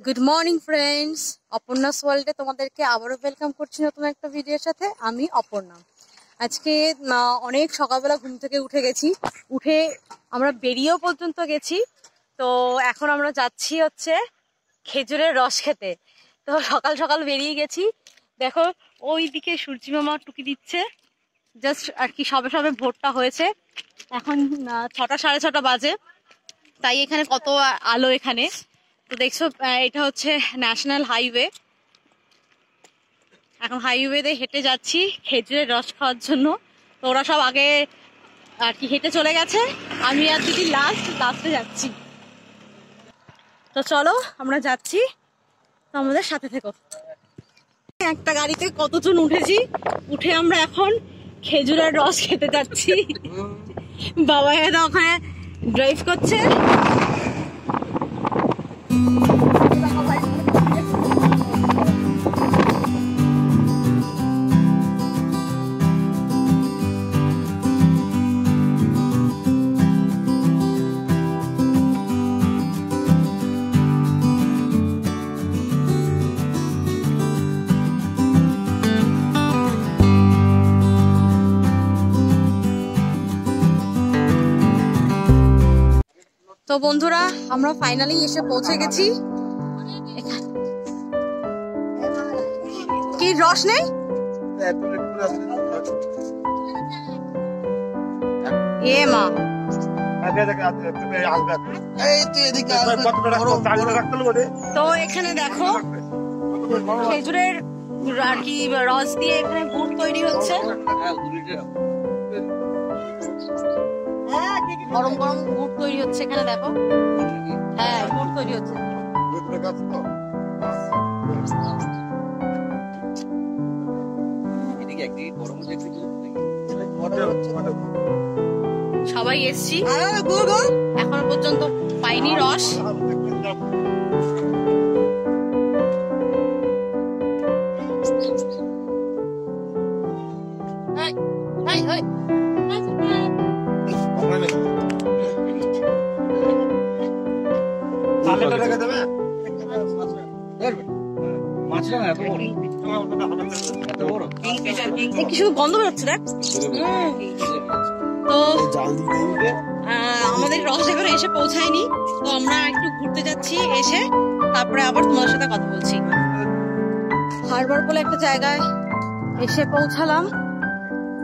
Good morning friends, Aparna's ওয়ার্ল্ডে তোমাদেরকে আবারও ওয়েলকাম করছি নতুন একটা ভিডিওর সাথে। আমি অপর্ণা। আজকে অনেক সকালবেলা ঘুম থেকে উঠে গেছি, উঠে আমরা বেরিয়েও পর্যন্ত গেছি। তো এখন আমরা যাচ্ছি হচ্ছে খেজুরের রস খেতে। তো সকাল সকাল বেরিয়ে গেছি, দেখো ওই দিকে সূর্যি মামা টুকি দিচ্ছে। জাস্ট আর কি সবে সবে ভোরটা হয়েছে, এখন 6টা সাড়ে 6টা বাজে, তাই এখানে কত আলো এখানে। তো দেখছো এটা হচ্ছে ন্যাশনাল হাইওয়ে। এখন হাইওয়েতে হেঁটে যাচ্ছি খেজুরের রস খাওয়ার জন্য। তো ওরা সব আগে আর কি হেঁটে চলে গেছে, আমি আর দিদি লাস্টে যাচ্ছি। তো চলো আমরা যাচ্ছি, তো আমাদের সাথে থেকো। একটা গাড়িতে কতজন উঠেছি, উঠে আমরা এখন খেজুরের রস খেতে যাচ্ছি। বাবা এরা ওখানে ড্রাইভ করছে। তো বন্ধুরা, আমরা ফাইনালি এসে পৌঁছে গেছি। কি রস নেই? এ মা, তো এখানে দেখো খেজুরের আর কি রস দিয়ে এখানে গুড় তৈরি হচ্ছে। গরম গরম গুড় তৈরি হচ্ছে এখানে, দেখো। হ্যাঁ, গুড় তৈরি হচ্ছে। সবাই এসছি, এখনো পর্যন্ত পাইনি রস। কিছু গন্ধ বেরোচ্ছে দেখ। তো আমাদের রস এখনো এসে পৌঁছায়নি, তো আমরা একটু ঘুরতে যাচ্ছি, এসে তারপরে আবার তোমাদের সাথে কথা বলছি। হারবার বলে একটা জায়গায় এসে পৌঁছালাম,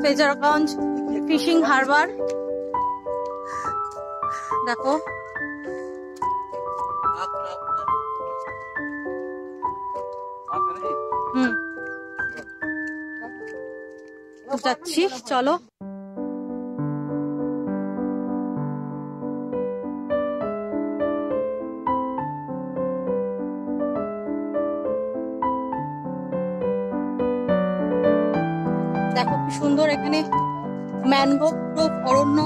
ফ্রেজারগঞ্জ ফিশিং হারবার। দেখো যাচ্ছি, চলো। দেখো কি সুন্দর এখানে ম্যানগ্রোভ অরণ্য।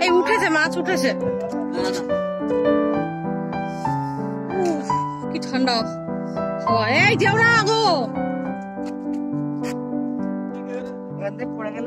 এই উঠেছে, মাছ উঠেছে। কি ঠান্ডা হাওয়া। এই যেও না গো, পড়ে গেল।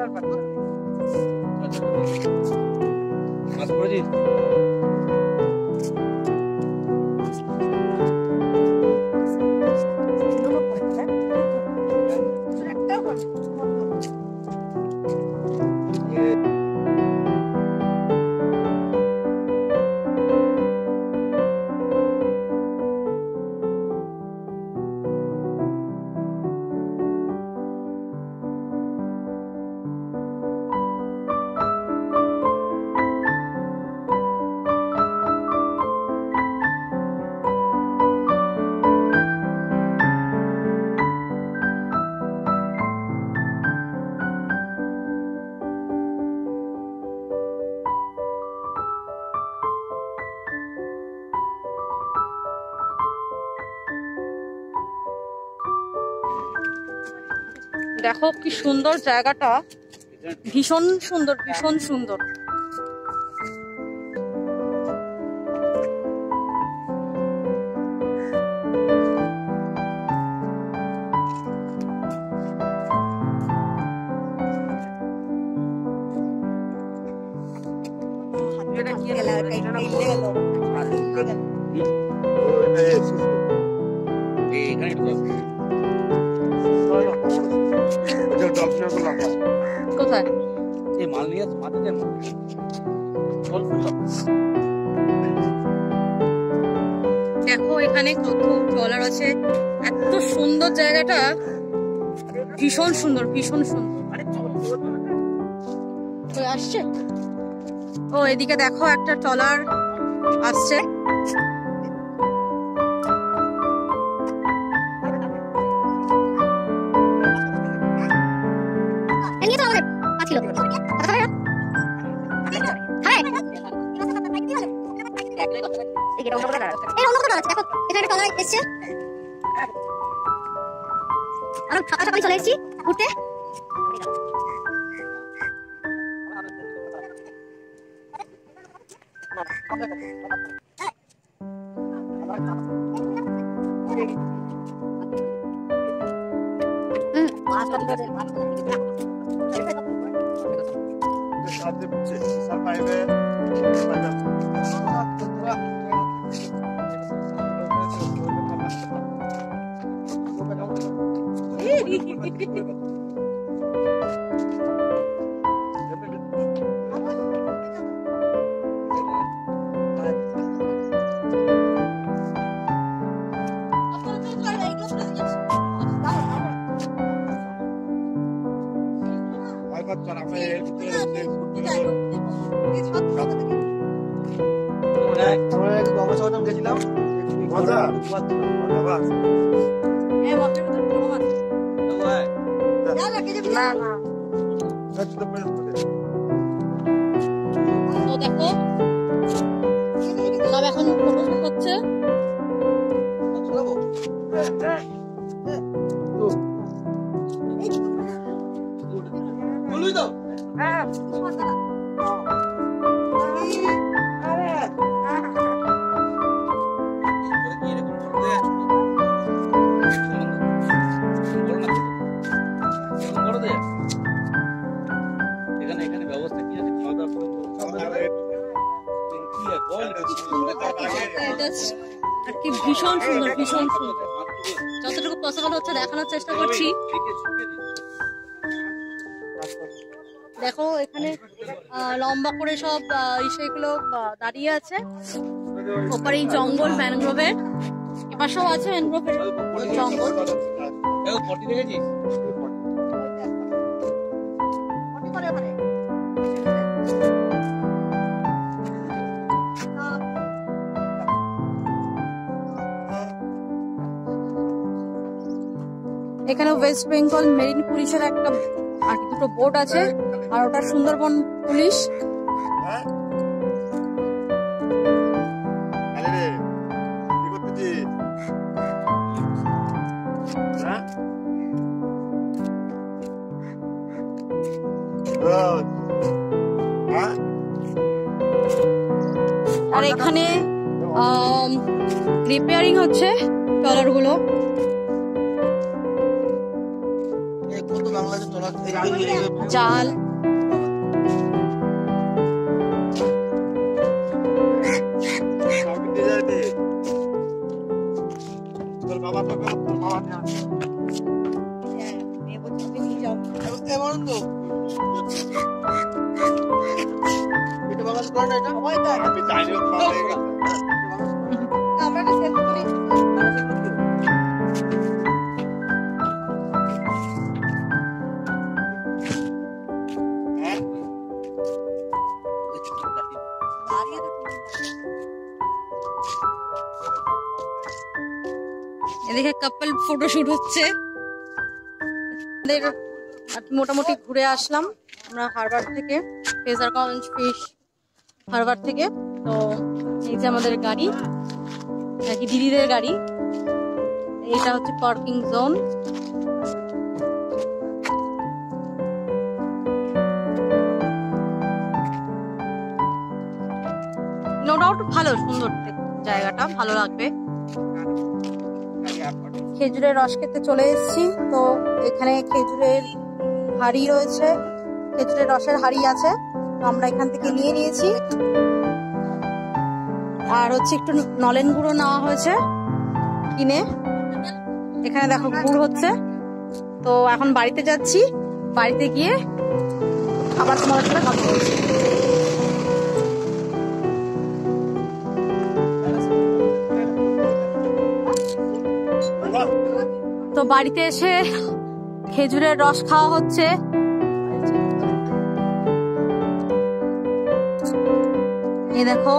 দেখো কি সুন্দর জায়গাটা, ভীষণ সুন্দর, ভীষণ সুন্দর। কোথায় মাল নিয়ে দেখো এখানে কত ট্রলার আছে, এত সুন্দর জায়গাটা, ভীষণ সুন্দর ভীষণ সুন্দর। আসছে ও এদিকে দেখো একটা ট্রলার আসছে। চলে এসেছি ঘুরতে। দেখো সব এখন ফটোশুট হচ্ছে। ভীষণ সুন্দর ভীষণ সুন্দর, যতটুকু পসিবল হচ্ছে দেখানোর চেষ্টা করছি। দেখো এখানে লম্বা করে সব সেগুলো দাঁড়িয়ে আছে, ওপারে এই জঙ্গল ম্যানগ্রোভের, এপাশেও আছে ম্যানগ্রোভের জঙ্গল। এখানে ওয়েস্ট বেঙ্গল মেরিন পুলিশের একটা আর দুটো বোট আছে, আর ওটা সুন্দরবন পুলিশ। আর এখানে রিপেয়ারিং হচ্ছে ট্রলার গুলো। জাল এদিকে কাপল ফটোশুট হচ্ছে। মোটামুটি ঘুরে আসলাম আমরা হারবার থেকে, ফ্রেজারগঞ্জ ফিশ হারবার থেকে। তো এই যে আমাদের গাড়ি, নাকি দিদিদের গাড়ি, এটা হচ্ছে পার্কিং জোন। নো ডাউট ভালো, সুন্দর জায়গাটা, ভালো লাগবে। খেজুরের রস খেতে চলে এসেছি। তো এখানে খেজুরের হাড়ি রয়েছে, খেজুরের রসের হাড়ি আছে, তো আমরা এখান থেকে নিয়ে নিয়েছি। আর হচ্ছে একটু নলেন গুঁড়ো নেওয়া হয়েছে কিনে। এখানে দেখো গুড় হচ্ছে। তো এখন বাড়িতে যাচ্ছি, বাড়িতে গিয়ে আবার তোমাদের সাথে কথা বলছি। তো বাড়িতে এসে খেজুরের রস খাওয়া হচ্ছে। এই দেখো